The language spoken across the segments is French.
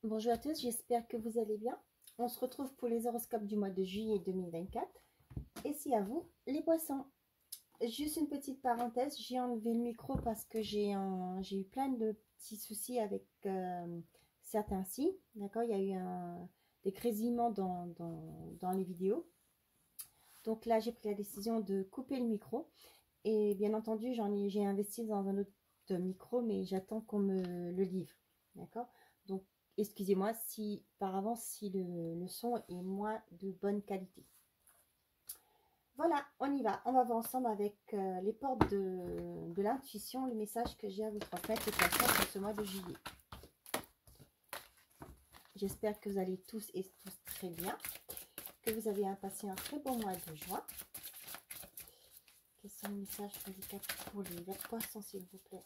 Bonjour à tous, j'espère que vous allez bien. On se retrouve pour les horoscopes du mois de juillet 2024. Et c'est à vous, les poissons. Juste une petite parenthèse, j'ai enlevé le micro parce que j'ai eu plein de petits soucis avec certains signes. D'accord, il y a eu des grésillements dans les vidéos. Donc là, j'ai pris la décision de couper le micro. Et bien entendu, j'ai investi dans un autre micro, mais j'attends qu'on me le livre. D'accord? Donc, excusez-moi si par avance si le son est moins de bonne qualité. Voilà, on y va. On va voir ensemble avec les portes de l'intuition, le message que j'ai à vous transmettre et pour ce mois de juillet. J'espère que vous allez tous et tous très bien, que vous avez passé un très bon mois de juin. Quels sont les messages indicatifs pour les poissons, s'il vous plaît?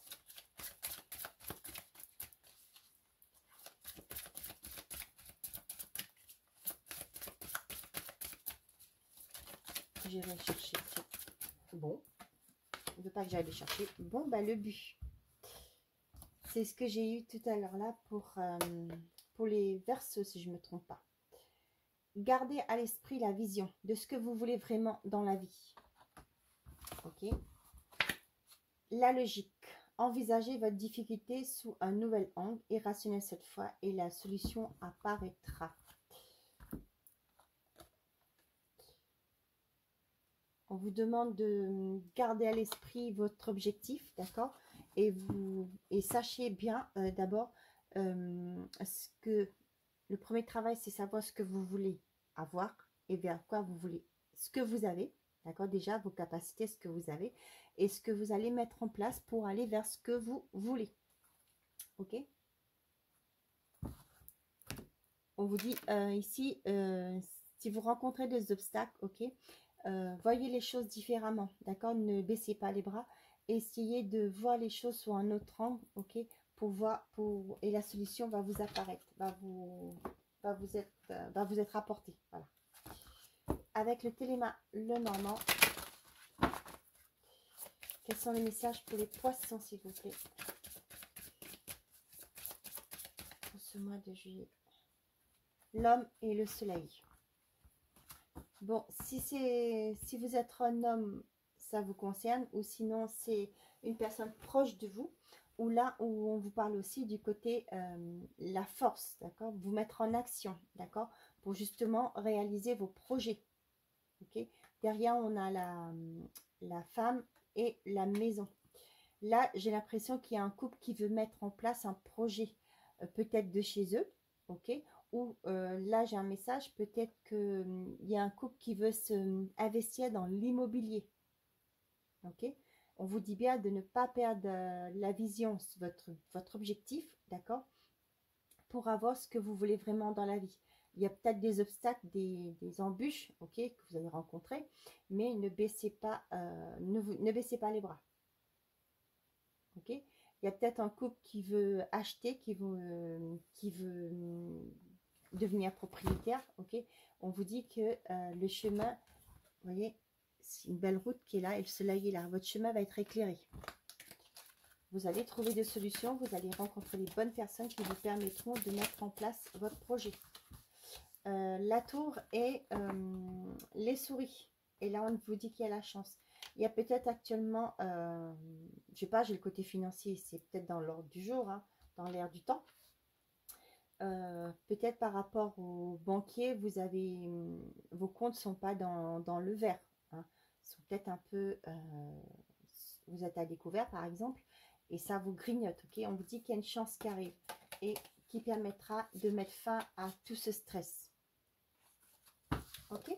J'irai chercher. Bon, il ne veut pas que j'aille les chercher. Bon, bah le but, c'est ce que j'ai eu tout à l'heure là pour les Verseaux, si je ne me trompe pas. Gardez à l'esprit la vision de ce que vous voulez vraiment dans la vie. Ok. La logique. Envisagez votre difficulté sous un nouvel angle, irrationnel cette fois, et la solution apparaîtra. On vous demande de garder à l'esprit votre objectif, d'accord? Et sachez bien d'abord ce que le premier travail, c'est savoir ce que vous voulez avoir et vers quoi vous voulez, ce que vous avez, d'accord? Déjà, vos capacités, ce que vous avez et ce que vous allez mettre en place pour aller vers ce que vous voulez. Ok? On vous dit ici, si vous rencontrez des obstacles, ok? Voyez les choses différemment, d'accord? Ne baissez pas les bras. Essayez de voir les choses sous un autre angle, ok? Et la solution va vous apparaître, va vous être apportée. Voilà. Avec le téléma, le normand. Quels sont les messages pour les poissons, s'il vous plaît, pour ce mois de juillet? L'homme et le soleil. Bon, si vous êtes un homme, ça vous concerne, ou sinon c'est une personne proche de vous, ou là où on vous parle aussi du côté la force, d'accord? Vous mettre en action, d'accord? Pour justement réaliser vos projets, ok? Derrière, on a la femme et la maison. Là, j'ai l'impression qu'il y a un couple qui veut mettre en place un projet, peut-être de chez eux, ok? Ou là, j'ai un message, peut-être qu'il y a un couple qui veut investir dans l'immobilier, ok? On vous dit bien de ne pas perdre la vision, votre objectif, d'accord? Pour avoir ce que vous voulez vraiment dans la vie. Il y a peut-être des obstacles, des embûches, ok, que vous allez rencontrer, mais ne baissez pas, ne baissez pas les bras. Ok, il y a peut-être un couple qui veut acheter, qui veut devenir propriétaire. Ok, on vous dit que le chemin, vous voyez, c'est une belle route qui est là et le soleil est là. Votre chemin va être éclairé. Vous allez trouver des solutions, vous allez rencontrer les bonnes personnes qui vous permettront de mettre en place votre projet. La tour et les souris. Et là, on vous dit qu'il y a la chance. Il y a peut-être actuellement, je sais pas, j'ai le côté financier, c'est peut-être dans l'ordre du jour, hein, dans l'air du temps. Peut-être par rapport aux banquiers, vos comptes ne sont pas dans le vert. Hein. Ils sont peut-être un peu, vous êtes à découvert par exemple, et ça vous grignote. Ok, on vous dit qu'il y a une chance qui arrive et qui permettra de mettre fin à tout ce stress. Ok.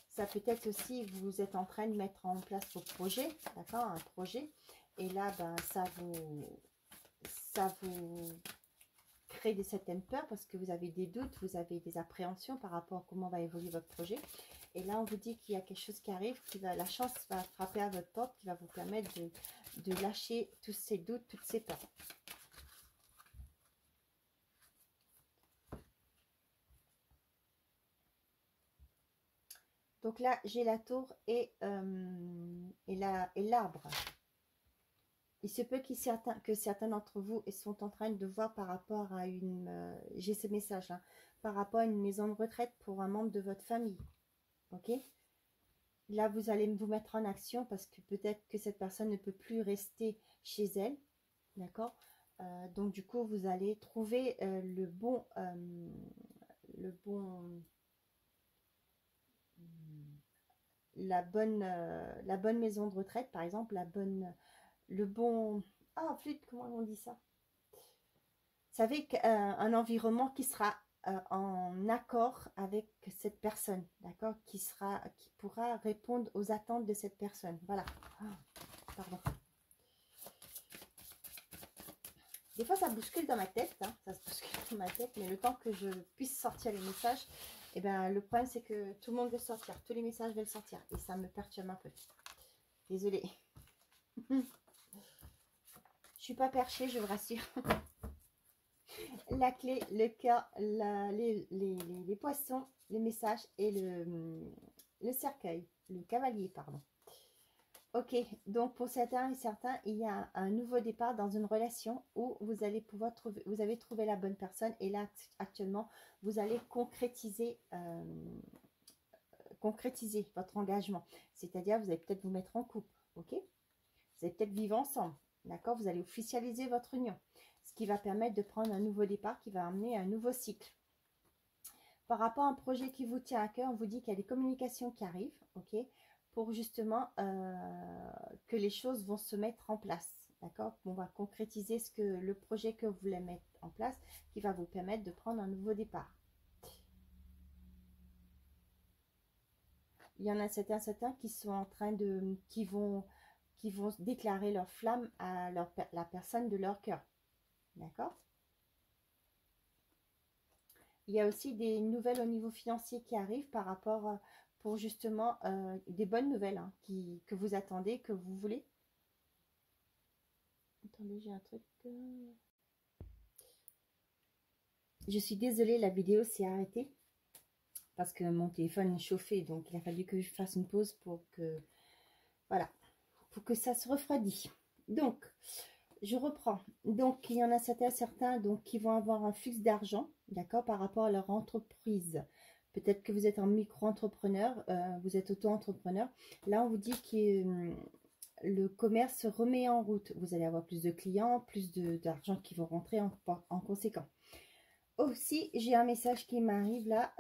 Ça peut être aussi, vous êtes en train de mettre en place vos projets, d'accord, un projet, et là, ben, ça vous crée certaines peurs parce que vous avez des doutes, vous avez des appréhensions par rapport à comment va évoluer votre projet. Et là, on vous dit qu'il y a quelque chose qui arrive, la chance va frapper à votre porte, qui va vous permettre de lâcher tous ces doutes, toutes ces peurs. Donc là, j'ai la tour et l'arbre. Il se peut que certains d'entre vous sont en train de voir par rapport à une... j'ai ce message là. Par rapport à une maison de retraite pour un membre de votre famille. Ok? Là, vous allez vous mettre en action parce que peut-être que cette personne ne peut plus rester chez elle. D'accord? Donc, du coup, vous allez trouver le bon... la bonne maison de retraite, par exemple, le bon... Ah, flûte, comment on dit ça? Vous savez qu'un environnement qui sera en accord avec cette personne, d'accord, qui pourra répondre aux attentes de cette personne. Voilà. Ah, pardon. Des fois, ça bouscule dans ma tête, hein, ça se bouscule dans ma tête, mais le temps que je puisse sortir les messages, eh ben, le problème, c'est que tout le monde veut sortir, tous les messages veulent sortir, et ça me perturbe un peu. Désolée. Je suis pas perchée, je vous rassure. La clé, le cœur, les poissons, les messages et le cercueil, le cavalier, pardon. Ok, donc pour certains et certains, il y a un nouveau départ dans une relation où vous allez pouvoir trouver, vous avez trouvé la bonne personne et là actuellement, vous allez concrétiser votre engagement. C'est-à-dire, vous allez peut-être vous mettre en couple, ok? Vous allez peut-être vivre ensemble, d'accord? Vous allez officialiser votre union, ce qui va permettre de prendre un nouveau départ qui va amener un nouveau cycle. Par rapport à un projet qui vous tient à cœur, on vous dit qu'il y a des communications qui arrivent, ok? Pour justement que les choses vont se mettre en place, d'accord? On va concrétiser le projet que vous voulez mettre en place qui va vous permettre de prendre un nouveau départ. Il y en a certains qui sont en train de... qui vont déclarer leur flamme à la personne de leur cœur. D'accord? Il y a aussi des nouvelles au niveau financier qui arrivent par rapport pour justement des bonnes nouvelles hein, que vous attendez, que vous voulez. Attendez, j'ai un truc. Je suis désolée, la vidéo s'est arrêtée parce que mon téléphone est chauffé, donc il a fallu que je fasse une pause pour que... Voilà. Pour que ça se refroidisse. Donc, je reprends. Donc, il y en a certains donc, qui vont avoir un flux d'argent, d'accord, par rapport à leur entreprise. Peut-être que vous êtes un micro-entrepreneur, vous êtes auto-entrepreneur. Là, on vous dit que le commerce se remet en route. Vous allez avoir plus de clients, plus d'argent qui vont rentrer en conséquent. Aussi, j'ai un message qui m'arrive là.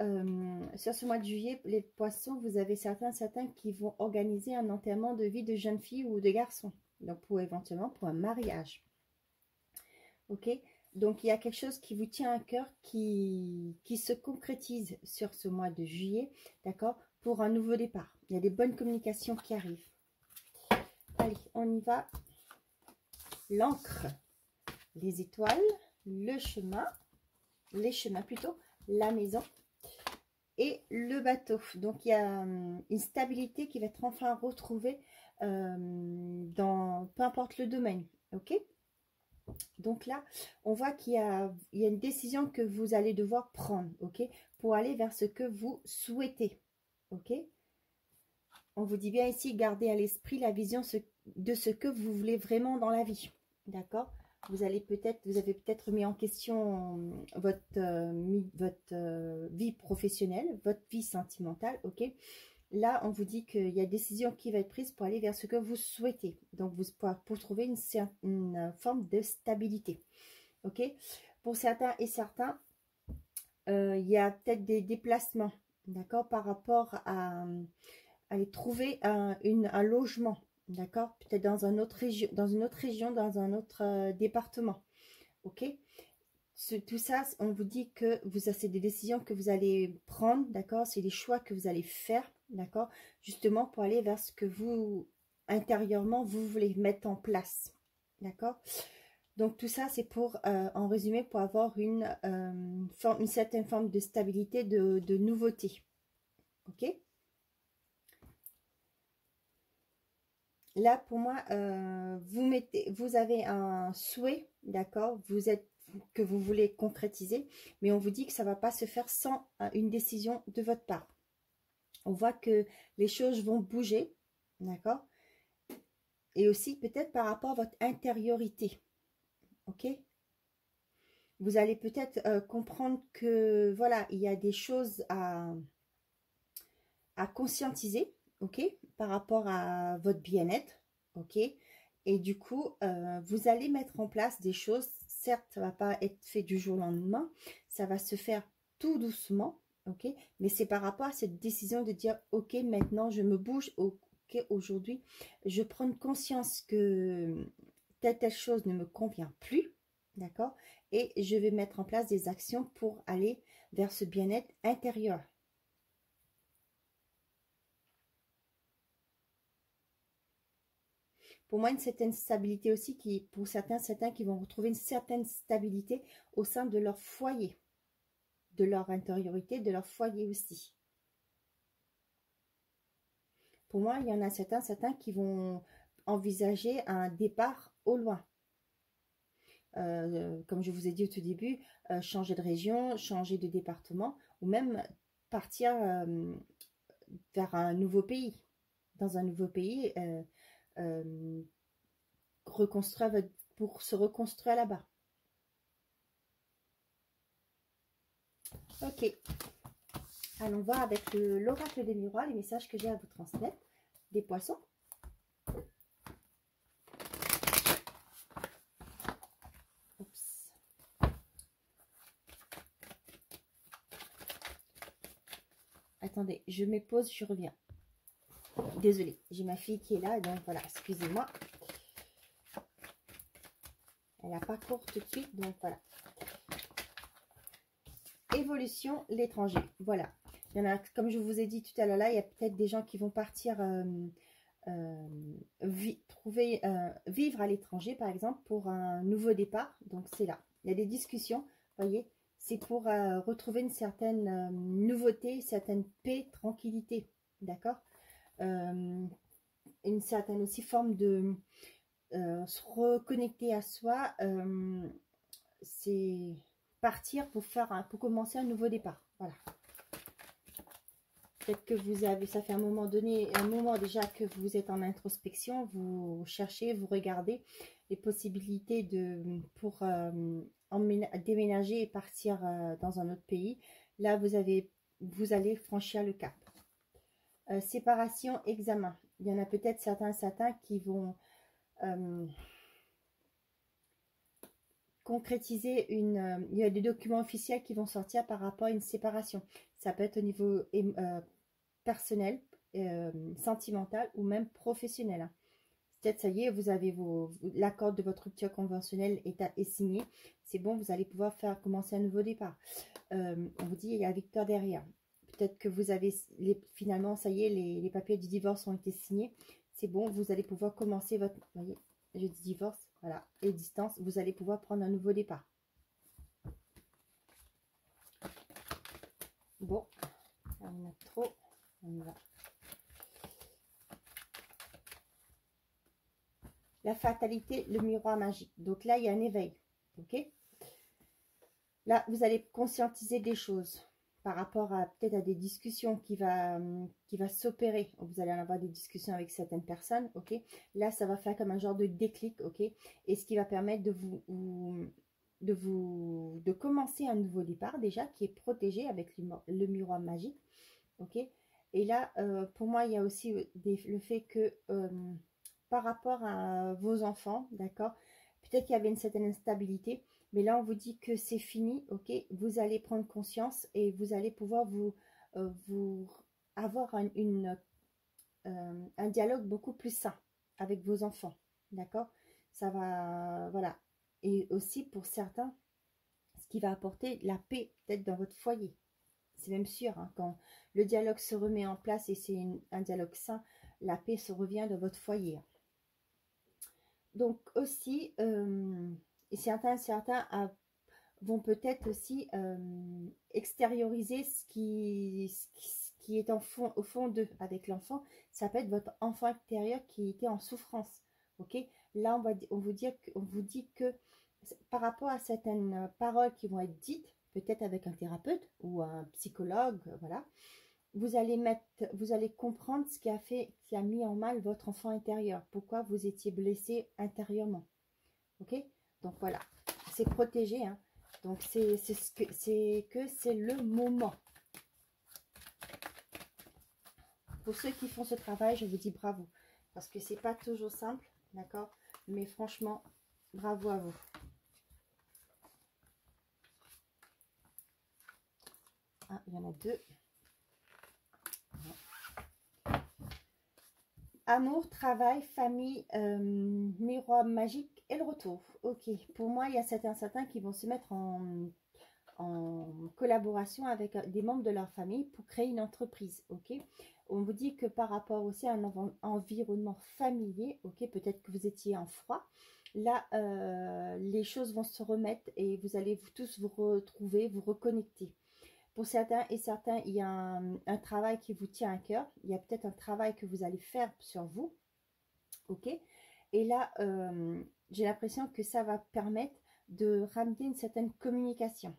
Sur ce mois de juillet, les poissons, vous avez certains qui vont organiser un enterrement de vie de jeune fille ou de garçon. Donc, éventuellement pour un mariage. Ok? Donc, il y a quelque chose qui vous tient à cœur qui se concrétise sur ce mois de juillet. D'accord? Pour un nouveau départ. Il y a des bonnes communications qui arrivent. Allez, on y va. L'encre, les étoiles, le chemin. Les chemins plutôt, la maison et le bateau. Donc, il y a une stabilité qui va être enfin retrouvée dans peu importe le domaine. Ok? Donc là, on voit qu'il y a une décision que vous allez devoir prendre, ok? Pour aller vers ce que vous souhaitez, ok? On vous dit bien ici, gardez à l'esprit la vision de ce que vous voulez vraiment dans la vie, d'accord? Vous avez peut-être mis en question votre vie professionnelle, votre vie sentimentale, ok? Là, on vous dit qu'il y a une décision qui va être prise pour aller vers ce que vous souhaitez. Donc, pour trouver une forme de stabilité, ok? Pour certains et certains, il y a peut-être des déplacements, d'accord? Par rapport à aller trouver un logement. D'accord? Peut-être dans une autre région, dans un autre département. Ok? Tout ça, on vous dit que c'est des décisions que vous allez prendre, d'accord? C'est des choix que vous allez faire, d'accord? Justement pour aller vers ce que vous, intérieurement, vous voulez mettre en place. D'accord? Donc tout ça, c'est pour, en résumé, pour avoir une certaine forme de stabilité, de nouveauté. Ok? Là, pour moi, vous avez un souhait, d'accord, que vous voulez concrétiser, mais on vous dit que ça ne va pas se faire sans une décision de votre part. On voit que les choses vont bouger, d'accord. et aussi peut-être par rapport à votre intériorité. Ok? Vous allez peut-être comprendre que voilà, il y a des choses à conscientiser, ok, par rapport à votre bien-être, ok. Et du coup, vous allez mettre en place des choses. Certes, ça va pas être fait du jour au lendemain, ça va se faire tout doucement, ok. Mais c'est par rapport à cette décision de dire, ok, maintenant je me bouge, ok, aujourd'hui, je prends conscience que telle chose ne me convient plus, d'accord, et je vais mettre en place des actions pour aller vers ce bien-être intérieur. Pour moi, une certaine stabilité aussi, qui, pour certains qui vont retrouver une certaine stabilité au sein de leur foyer, de leur intériorité, de leur foyer aussi. Pour moi, il y en a certains qui vont envisager un départ au loin. Comme je vous ai dit au tout début, changer de région, changer de département, ou même partir vers un nouveau pays. Dans un nouveau pays, reconstruire pour se reconstruire là-bas. Ok, allons voir avec l'oracle des miroirs les messages que j'ai à vous transmettre des poissons. Oups. Attendez, je me pose, je reviens. Désolée, j'ai ma fille qui est là, donc voilà, excusez-moi. Elle n'a pas cours tout de suite, donc voilà. Évolution, l'étranger, voilà. Il y en a, comme je vous ai dit tout à l'heure, là, il y a peut-être des gens qui vont partir vivre à l'étranger, par exemple, pour un nouveau départ. Donc, c'est là. Il y a des discussions, vous voyez. C'est pour retrouver une certaine nouveauté, une certaine paix, tranquillité. D'accord, une certaine aussi forme de se reconnecter à soi. C'est partir pour pour commencer un nouveau départ. Voilà. Peut-être que vous avez, ça fait un moment déjà que vous êtes en introspection, vous cherchez, vous regardez les possibilités pour déménager et partir dans un autre pays. Là, vous allez franchir le cap. Séparation, examen. Il y en a peut-être certains qui vont concrétiser il y a des documents officiels qui vont sortir par rapport à une séparation. Ça peut être au niveau personnel, sentimental ou même professionnel. Peut-être ça y est, vous avez l'accord de votre rupture conventionnelle est signé. C'est bon, vous allez pouvoir commencer un nouveau départ. On vous dit, il y a Victor derrière. Peut-être que vous avez finalement, ça y est, les papiers du divorce ont été signés. C'est bon, vous allez pouvoir commencer votre... Vous voyez, je dis divorce, voilà, et distance, vous allez pouvoir prendre un nouveau départ. Bon, on a trop, on y va. La fatalité, le miroir magique. Donc là, il y a un éveil, ok? Là, vous allez conscientiser des choses par rapport à peut-être à des discussions qui va s'opérer. Vous allez en avoir des discussions avec certaines personnes, ok? Là, ça va faire comme un genre de déclic, ok? Et ce qui va permettre de commencer un nouveau départ déjà qui est protégé avec le miroir magique, ok? Et là, pour moi, il y a aussi le fait que par rapport à vos enfants, d'accord? Peut-être qu'il y avait une certaine instabilité, mais là, on vous dit que c'est fini, ok? Vous allez prendre conscience et vous allez pouvoir avoir un dialogue beaucoup plus sain avec vos enfants, d'accord? Ça va, voilà. Et aussi pour certains, ce qui va apporter la paix peut-être dans votre foyer. C'est même sûr, hein, quand le dialogue se remet en place et c'est un dialogue sain, la paix se revient dans votre foyer. Donc aussi, certains vont peut-être aussi extérioriser ce qui est au fond d'eux avec l'enfant. Ça peut être votre enfant intérieur qui était en souffrance. Ok, là on vous dit que par rapport à certaines paroles qui vont être dites, peut-être avec un thérapeute ou un psychologue, voilà, vous allez comprendre ce qui a mis en mal votre enfant intérieur. Pourquoi vous étiez blessé intérieurement. Ok? Donc voilà, c'est protégé, hein. Donc c'est le moment. Pour ceux qui font ce travail, je vous dis bravo. Parce que c'est pas toujours simple, d'accord? Mais franchement, bravo à vous. Ah, il y en a deux. Amour, travail, famille, miroir magique et le retour. Ok, pour moi, il y a certains qui vont se mettre en collaboration avec des membres de leur famille pour créer une entreprise. Ok, on vous dit que par rapport aussi à un environnement familier, ok, peut-être que vous étiez en froid. Là, les choses vont se remettre et vous allez tous vous retrouver, vous reconnecter. Pour certains et certains, il y a un travail qui vous tient à cœur. Il y a peut-être un travail que vous allez faire sur vous. Ok. Et là, j'ai l'impression que ça va permettre de ramener une certaine communication.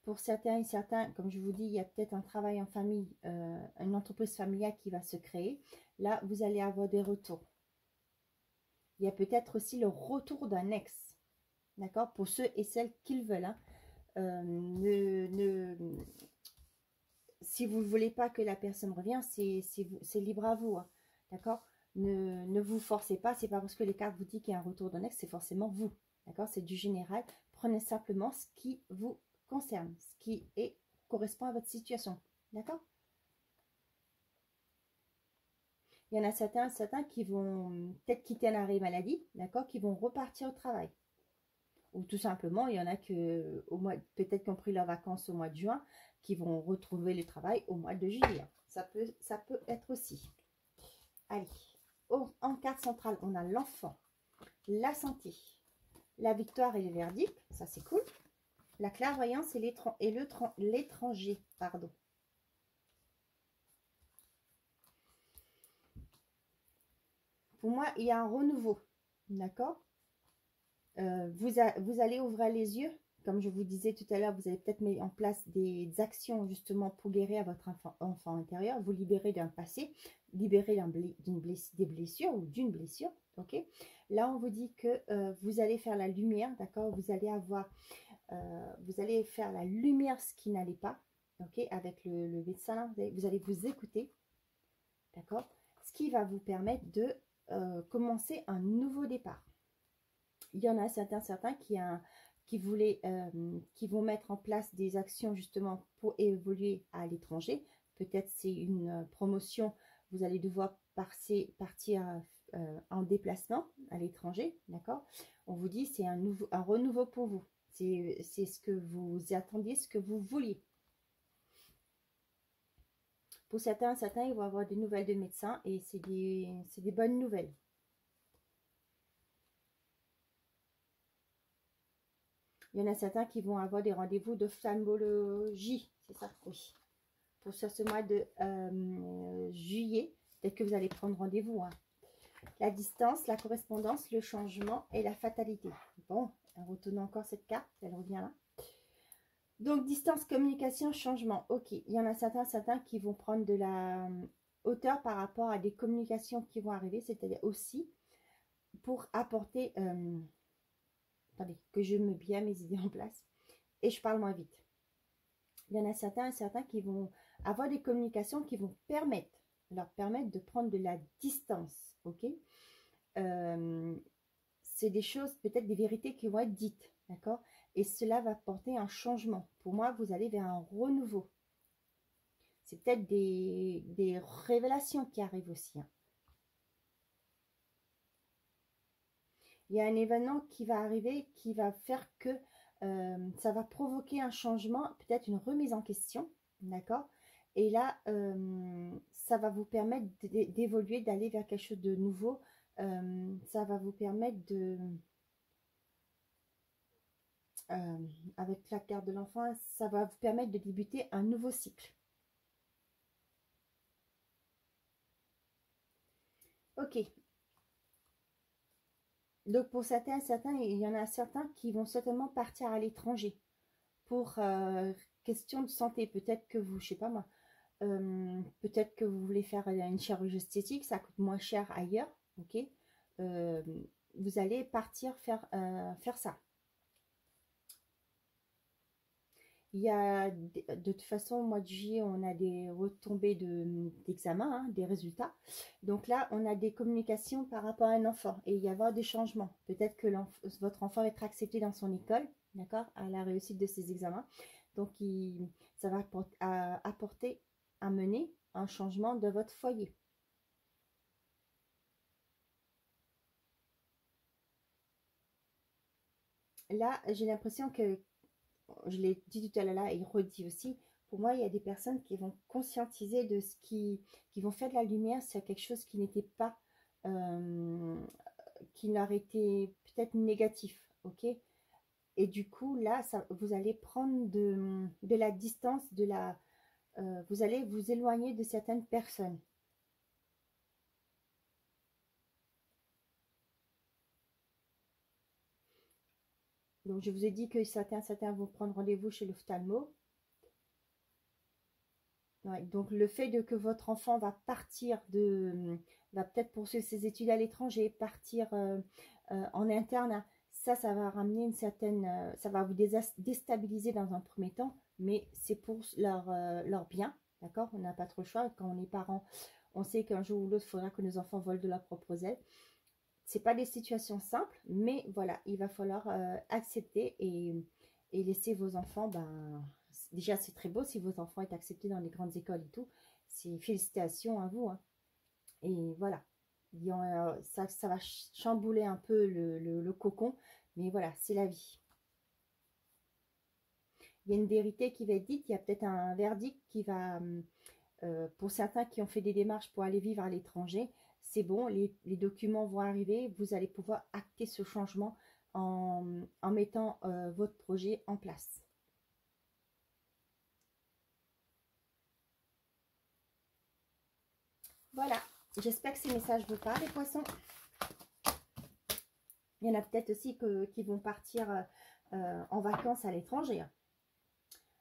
Pour certains et certains, comme je vous dis, il y a peut-être un travail en famille, une entreprise familiale qui va se créer. Là, vous allez avoir des retours. Il y a peut-être aussi le retour d'un ex. D'accord? Pour ceux et celles qui le veulent. Hein. Si vous ne voulez pas que la personne revienne, c'est libre à vous. Hein. D'accord? Ne vous forcez pas. C'est pas parce que les cartes vous disent qu'il y a un retour d'un ex, c'est forcément vous. D'accord? C'est du général. Prenez simplement ce qui vous concerne, ce qui correspond à votre situation. D'accord? Il y en a certains qui vont peut-être quitter un arrêt maladie, d'accord, qui vont repartir au travail. Ou tout simplement, il y en a que peut-être qui ont pris leurs vacances au mois de juin, qui vont retrouver le travail au mois de juillet. Ça peut être aussi. Allez, en carte centrale, on a l'enfant, la santé, la victoire et le verdict, ça c'est cool. La clairvoyance et l'étranger, pardon. Pour moi, il y a un renouveau, d'accord? Vous allez ouvrir les yeux, comme je vous disais tout à l'heure, vous allez peut-être mettre en place des actions justement pour guérir à votre enfant intérieur, vous libérer d'un passé, libérer des blessures ou d'une blessure, ok? Là, on vous dit que vous allez faire la lumière, d'accord? Vous allez faire la lumière ce qui n'allait pas, ok? Avec le médecin, là, vous allez vous écouter, d'accord? Ce qui va vous permettre de commencer un nouveau départ. Il y en a certains qui vont mettre en place des actions justement pour évoluer à l'étranger. Peut-être c'est une promotion, vous allez devoir partir en déplacement à l'étranger, d'accord? On vous dit c'est un renouveau pour vous. C'est ce que vous attendiez, ce que vous vouliez. Pour certains, ils vont avoir des nouvelles de médecins et c'est des bonnes nouvelles. Il y en a certains qui vont avoir des rendez-vous d'ophtalmologie, c'est ça? Oui. Pour ce mois de juillet, peut-être que vous allez prendre rendez-vous. Hein. La distance, la correspondance, le changement et la fatalité. Bon, retournons encore cette carte, elle revient là. Donc, distance, communication, changement. Ok, il y en a certains qui vont prendre de la hauteur par rapport à des communications qui vont arriver, c'est-à-dire aussi pour apporter... attendez, que je mets bien mes idées en place. Et je parle moins vite. Il y en a certains qui vont avoir des communications qui vont leur permettre de prendre de la distance. Ok, c'est des choses, peut-être des vérités qui vont être dites. D'accord? Et cela va porter un changement. Pour moi, vous allez vers un renouveau. C'est peut-être des révélations qui arrivent aussi. Hein. Il y a un événement qui va arriver qui va faire que ça va provoquer un changement, peut-être une remise en question, d'accord? Et là, ça va vous permettre d'évoluer, d'aller vers quelque chose de nouveau. Ça va vous permettre avec la carte de l'enfant, ça va vous permettre de débuter un nouveau cycle. Ok. Donc pour certains, il y en a certains qui vont certainement partir à l'étranger pour question de santé. Peut-être que vous, je sais pas moi, Peut-être que vous voulez faire une chirurgie esthétique, ça coûte moins cher ailleurs, ok. Euh, vous allez partir faire ça. Il y a, de toute façon, au mois de juillet, on a des retombées d'examen, hein, des résultats. Donc là, on a des communications par rapport à un enfant et il y avoir des changements. Peut-être que votre enfant va être accepté dans son école, d'accord, à la réussite de ses examens. Donc, ça va apporter, amener un changement de votre foyer. Là, j'ai l'impression que, je l'ai dit tout à l'heure et redit aussi, pour moi, il y a des personnes qui vont conscientiser de ce qui vont faire de la lumière sur quelque chose qui n'était pas, euh, qui leur était peut-être négatif, ok? Et du coup, là, vous allez prendre de la distance, vous allez vous éloigner de certaines personnes. Donc, je vous ai dit que certains vont prendre rendez-vous chez l'ophtalmo. Ouais, donc le fait que votre enfant va va peut-être poursuivre ses études à l'étranger, partir en interne, ça va ramener une certaine, ça va vous déstabiliser dans un premier temps, mais c'est pour leur bien, d'accord? On n'a pas trop le choix. Quand on est parent, on sait qu'un jour ou l'autre, il faudra que nos enfants volent de leurs propres ailes. C'est pas des situations simples, mais voilà, il va falloir accepter et laisser vos enfants, ben, déjà c'est très beau si vos enfants sont acceptés dans les grandes écoles et tout, c'est félicitations à vous, hein. Et voilà, ça va chambouler un peu le cocon, mais voilà, c'est la vie. Il y a une vérité qui va être dite, il y a peut-être un verdict qui va, pour certains qui ont fait des démarches pour aller vivre à l'étranger, c'est bon, les documents vont arriver, vous allez pouvoir acter ce changement en mettant votre projet en place. Voilà, j'espère que ces messages vous parlent, les poissons. Il y en a peut-être aussi qui vont partir en vacances à l'étranger.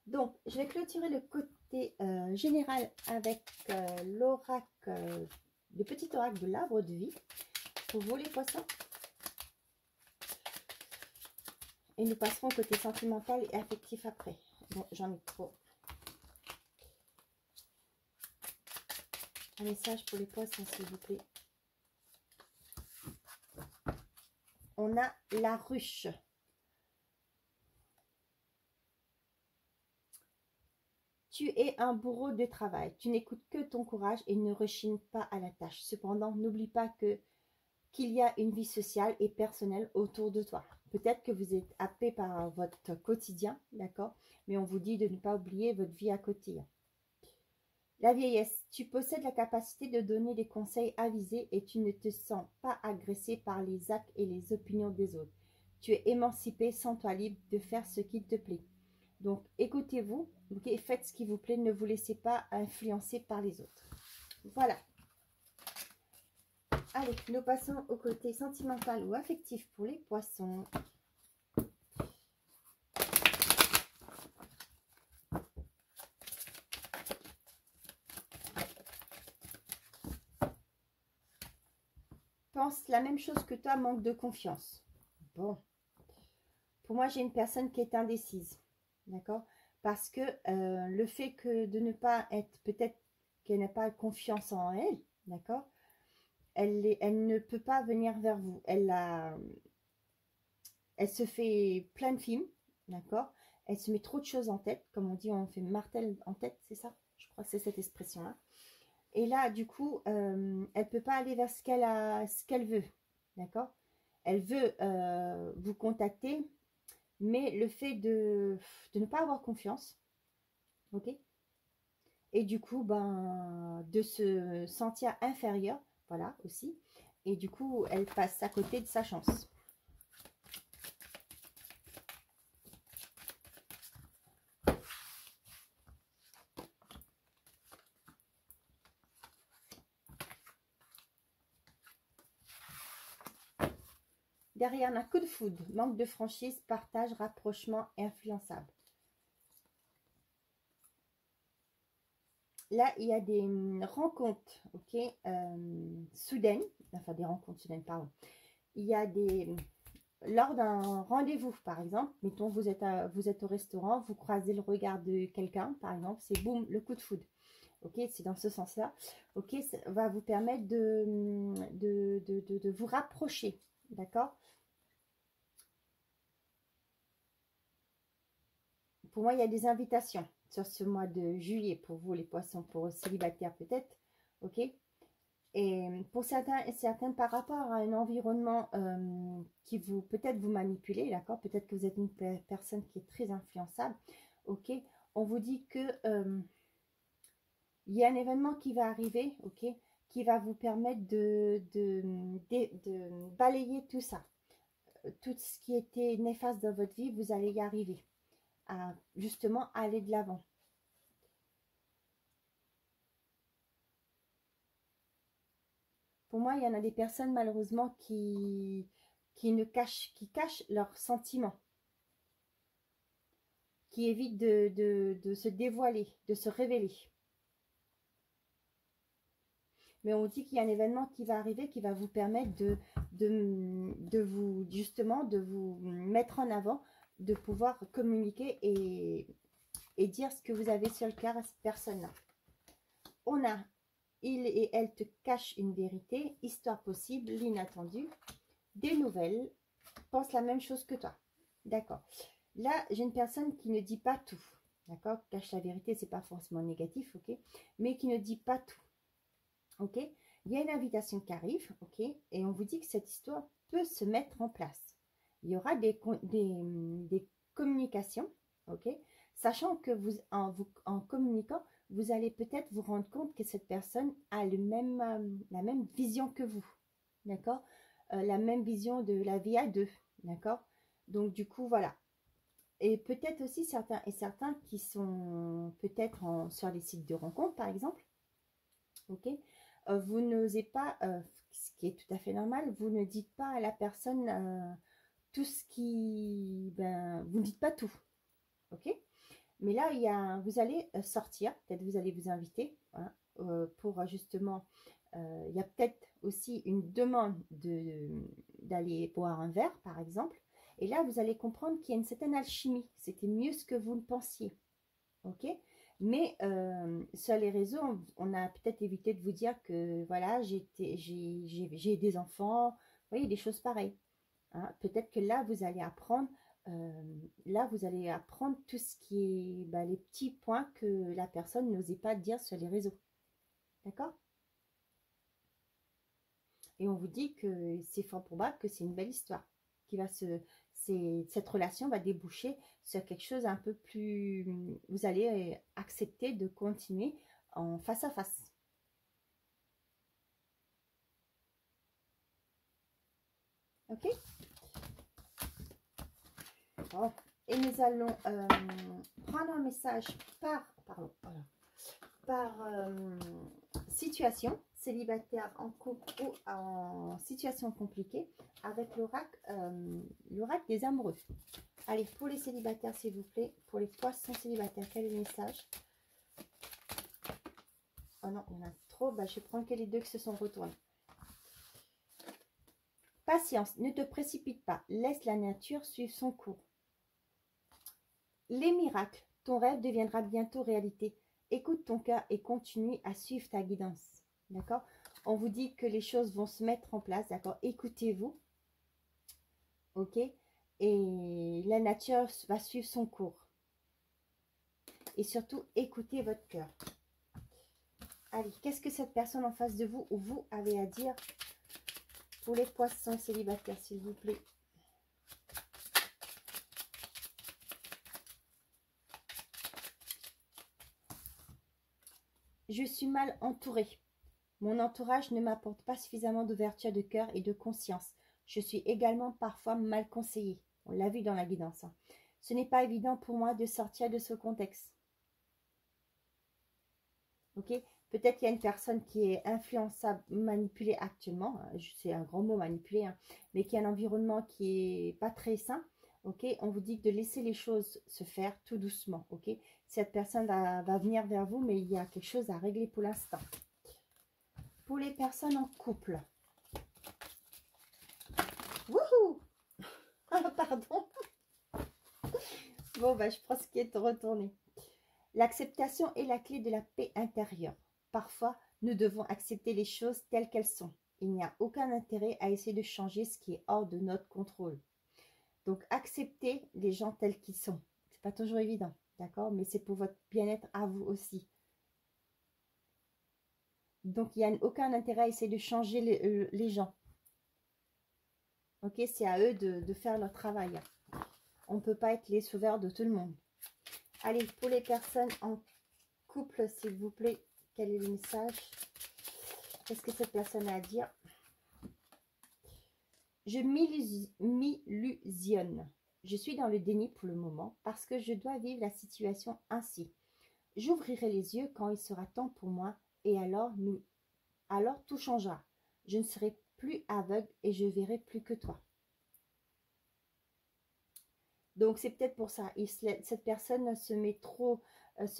Donc, je vais clôturer le côté général avec l'oracle, le petit oracle de l'arbre de vie pour vous, les poissons. Et nous passerons au côté sentimental et affectif après. Bon, j'en ai trop. Un message pour les poissons, s'il vous plaît. On a la ruche. Tu es un bourreau de travail. Tu n'écoutes que ton courage et ne rechignes pas à la tâche. Cependant, n'oublie pas qu'il y a une vie sociale et personnelle autour de toi. Peut-être que vous êtes happé par votre quotidien, d'accord? Mais on vous dit de ne pas oublier votre vie à côté. La vieillesse, tu possèdes la capacité de donner des conseils avisés et tu ne te sens pas agressé par les actes et les opinions des autres. Tu es émancipé, sens-toi libre de faire ce qui te plaît. Donc, écoutez-vous, okay, faites ce qui vous plaît, ne vous laissez pas influencer par les autres. Voilà. Allez, nous passons au côté sentimental ou affectif pour les poissons. Pense la même chose que toi, manque de confiance. Bon. Pour moi, j'ai une personne qui est indécise. D'accord? Parce que le fait que de ne pas être, peut-être qu'elle n'a pas confiance en elle, d'accord? Elle ne peut pas venir vers vous. Elle se fait plein de films, d'accord? Elle se met trop de choses en tête. Comme on dit, on fait martel en tête, c'est ça? Je crois que c'est cette expression-là. Et là, du coup, elle ne peut pas aller vers ce qu'elle veut, d'accord? Elle veut vous contacter, mais le fait de ne pas avoir confiance, ok? Et du coup, ben, de se sentir inférieure, voilà, aussi. Et du coup, elle passe à côté de sa chance. Derrière un coup de foudre, manque de franchise, partage, rapprochement, influençable. là, il y a des rencontres, ok, soudaines, enfin des rencontres soudaines, pardon. Il y a des, lors d'un rendez-vous, par exemple, mettons, vous êtes au restaurant, vous croisez le regard de quelqu'un, par exemple, c'est boum, le coup de foudre. Ok, c'est dans ce sens-là. Ok, ça va vous permettre de vous rapprocher, d'accord? Pour moi, il y a des invitations sur ce mois de juillet pour vous, les poissons, pour célibataires peut-être. Ok. Et pour certains et certaines, par rapport à un environnement qui vous, peut-être vous manipulez, d'accord? Peut-être que vous êtes une personne qui est très influençable. Ok. On vous dit que il y a un événement qui va arriver, ok? Qui va vous permettre de balayer tout ça. Tout ce qui était néfaste dans votre vie, vous allez y arriver. À justement aller de l'avant. Pour moi, il y en a des personnes malheureusement qui cachent leurs sentiments, qui évitent de se dévoiler, de se révéler. Mais on dit qu'il y a un événement qui va arriver qui va vous permettre de vous, justement, de vous mettre en avant, de pouvoir communiquer et dire ce que vous avez sur le cœur à cette personne-là. On a il et elle te cachent une vérité, histoire possible, l'inattendu, des nouvelles, pense la même chose que toi. D'accord. Là, j'ai une personne qui ne dit pas tout. D'accord. Cache la vérité, c'est pas forcément négatif, ok. Mais qui ne dit pas tout. Ok. Il y a une invitation qui arrive, ok. Et on vous dit que cette histoire peut se mettre en place. Il y aura des communications, ok. Sachant que en communiquant, vous allez peut-être vous rendre compte que cette personne a la même vision que vous. D'accord. La même vision de la vie à deux. D'accord. Donc, du coup, voilà. Et peut-être aussi certains qui sont peut-être sur les sites de rencontres, par exemple. Ok. Vous n'osez pas, ce qui est tout à fait normal, vous ne dites pas à la personne tout ce qui... Ben, vous ne dites pas tout. Ok. Mais là, vous allez sortir, peut-être vous allez vous inviter hein, pour justement, il y a peut-être aussi une demande d'aller boire un verre, par exemple. Et là, vous allez comprendre qu'il y a une certaine alchimie. C'était mieux ce que vous le pensiez. Ok. Mais sur les réseaux, on a peut-être évité de vous dire que voilà, j'ai des enfants, vous voyez, des choses pareilles. Hein. Peut-être que là, vous allez apprendre tout ce qui est les petits points que la personne n'osait pas dire sur les réseaux. D'accord? Et on vous dit que c'est fort probable que c'est une belle histoire. Cette relation va déboucher sur quelque chose un peu plus... Vous allez accepter de continuer en face à face. Ok? Bon. Et nous allons prendre un message par situation, célibataire en couple ou en situation compliquée, avec l'oracle des amoureux. Allez, pour les célibataires, s'il vous plaît, pour les poissons célibataires, quel est le message? Oh non, il y en a trop. Bah, je prends que les deux qui se sont retournés. Patience, ne te précipite pas. Laisse la nature suivre son cours. Les miracles, ton rêve deviendra bientôt réalité. Écoute ton cœur et continue à suivre ta guidance. D'accord? On vous dit que les choses vont se mettre en place. D'accord? Écoutez-vous. Ok? Et la nature va suivre son cours. Et surtout, écoutez votre cœur. Allez, qu'est-ce que cette personne en face de vous ou vous avez à dire pour les poissons célibataires, s'il vous plaît? Je suis mal entourée. Mon entourage ne m'apporte pas suffisamment d'ouverture de cœur et de conscience. Je suis également parfois mal conseillée. On l'a vu dans la guidance. Hein. Ce n'est pas évident pour moi de sortir de ce contexte. Ok? Peut-être qu'il y a une personne qui est influençable, manipulée actuellement. C'est un grand mot, manipulé, hein, mais qui a un environnement qui n'est pas très sain. Ok, on vous dit de laisser les choses se faire tout doucement. Ok, cette personne va venir vers vous, mais il y a quelque chose à régler pour l'instant. Pour les personnes en couple. Wouhou! Ah, pardon. Bon, bah, je pense qu'il est retourné. L'acceptation est la clé de la paix intérieure. Parfois, nous devons accepter les choses telles qu'elles sont. Il n'y a aucun intérêt à essayer de changer ce qui est hors de notre contrôle. Donc, acceptez les gens tels qu'ils sont. C'est pas toujours évident, d'accord? Mais c'est pour votre bien-être à vous aussi. Donc, il n'y a aucun intérêt à essayer de changer les gens. Ok? C'est à eux de faire leur travail. On ne peut pas être les sauveurs de tout le monde. Allez, pour les personnes en couple, s'il vous plaît, quel est le message? Qu'est-ce que cette personne a à dire? Je m'illusionne. Je suis dans le déni pour le moment parce que je dois vivre la situation ainsi. J'ouvrirai les yeux quand il sera temps pour moi et alors tout changera. Je ne serai plus aveugle et je verrai plus que toi. Donc c'est peut-être pour ça. Cette personne se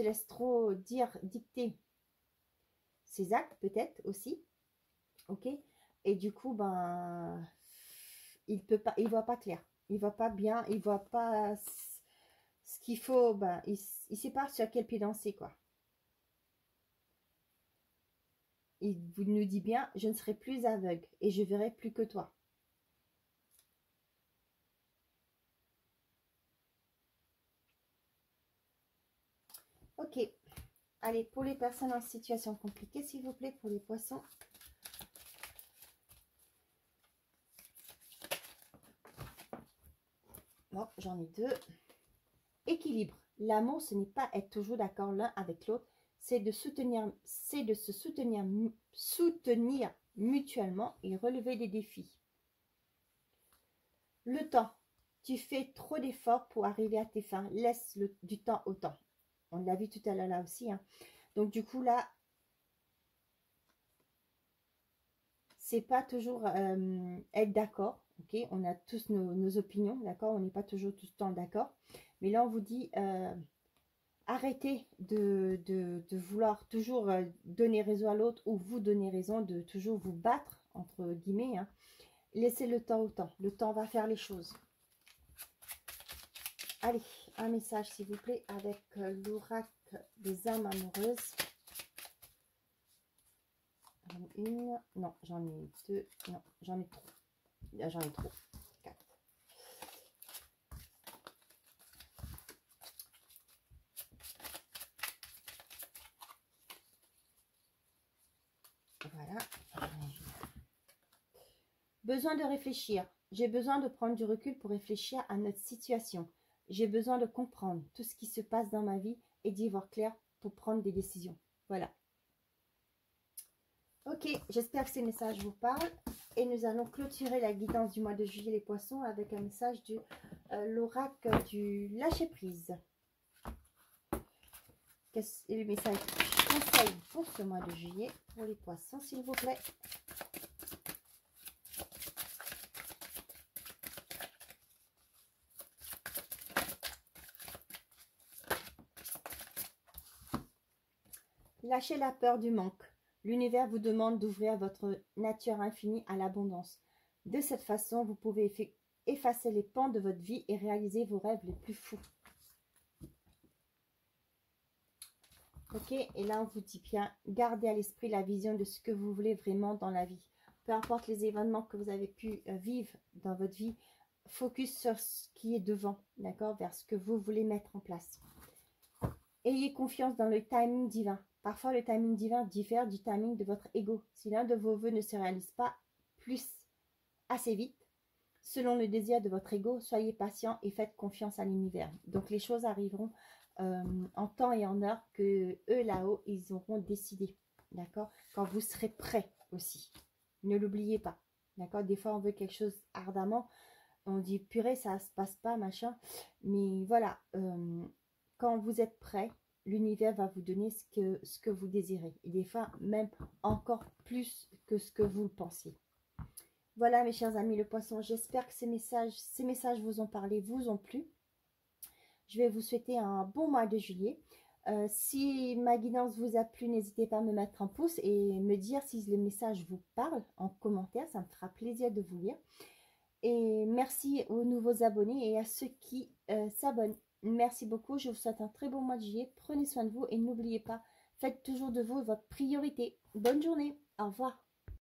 laisse trop dicter ses actes peut-être aussi. Ok. Et du coup, ben, il voit pas clair. Il voit pas bien, il voit pas ce qu'il faut. Ben, il sait pas sur quel pied danser, quoi. Il vous nous dit bien, je ne serai plus aveugle et je verrai plus que toi. Ok. Allez, pour les personnes en situation compliquée, s'il vous plaît, pour les poissons. Bon, j'en ai deux. Équilibre. L'amour, ce n'est pas être toujours d'accord l'un avec l'autre, c'est de se soutenir mutuellement et relever des défis. Le temps. Tu fais trop d'efforts pour arriver à tes fins. Laisse du temps au temps. On l'a vu tout à l'heure là aussi. Hein. Donc du coup là, c'est pas toujours être d'accord. Ok, on a tous nos opinions, d'accord. On n'est pas toujours tout le temps d'accord. Mais là, on vous dit arrêtez de vouloir toujours donner raison à l'autre ou vous donner raison, de toujours vous battre entre guillemets. Hein. Laissez le temps au temps. Le temps va faire les choses. Allez, un message s'il vous plaît avec l'oracle des âmes amoureuses. Une, non, j'en ai deux, non, j'en ai trop. J'en ai trop. 4. Voilà. Besoin de réfléchir. J'ai besoin de prendre du recul pour réfléchir à notre situation. J'ai besoin de comprendre tout ce qui se passe dans ma vie et d'y voir clair pour prendre des décisions. Voilà. Ok, j'espère que ces messages vous parlent. Et nous allons clôturer la guidance du mois de juillet les poissons avec un message de l'oracle du lâcher prise. Qu'est-ce que le message conseil pour ce mois de juillet pour les poissons, s'il vous plaît? Lâchez la peur du manque. L'univers vous demande d'ouvrir votre nature infinie à l'abondance. De cette façon, vous pouvez effacer les pans de votre vie et réaliser vos rêves les plus fous. Ok, et là on vous dit bien, gardez à l'esprit la vision de ce que vous voulez vraiment dans la vie. Peu importe les événements que vous avez pu vivre dans votre vie, focus sur ce qui est devant, d'accord, vers ce que vous voulez mettre en place. Ayez confiance dans le timing divin. Parfois, le timing divin diffère du timing de votre ego. Si l'un de vos vœux ne se réalise pas assez vite, selon le désir de votre ego, soyez patient et faites confiance à l'univers. Donc, les choses arriveront en temps et en heure que eux, là-haut, ils auront décidé. D'accord? Quand vous serez prêt aussi. Ne l'oubliez pas. D'accord? Des fois, on veut quelque chose ardemment. On dit, purée, ça se passe pas, machin. Mais voilà, quand vous êtes prêt, l'univers va vous donner ce que vous désirez. Et des fois, même encore plus que ce que vous le pensiez. Voilà mes chers amis le poisson, j'espère que ces messages vous ont parlé, vous ont plu. Je vais vous souhaiter un bon mois de juillet. Si ma guidance vous a plu, n'hésitez pas à me mettre un pouce et me dire si le message vous parle en commentaire. Ça me fera plaisir de vous lire. Et merci aux nouveaux abonnés et à ceux qui s'abonnent. Merci beaucoup. Je vous souhaite un très bon mois de juillet. Prenez soin de vous et n'oubliez pas, faites toujours de vous votre priorité. Bonne journée. Au revoir.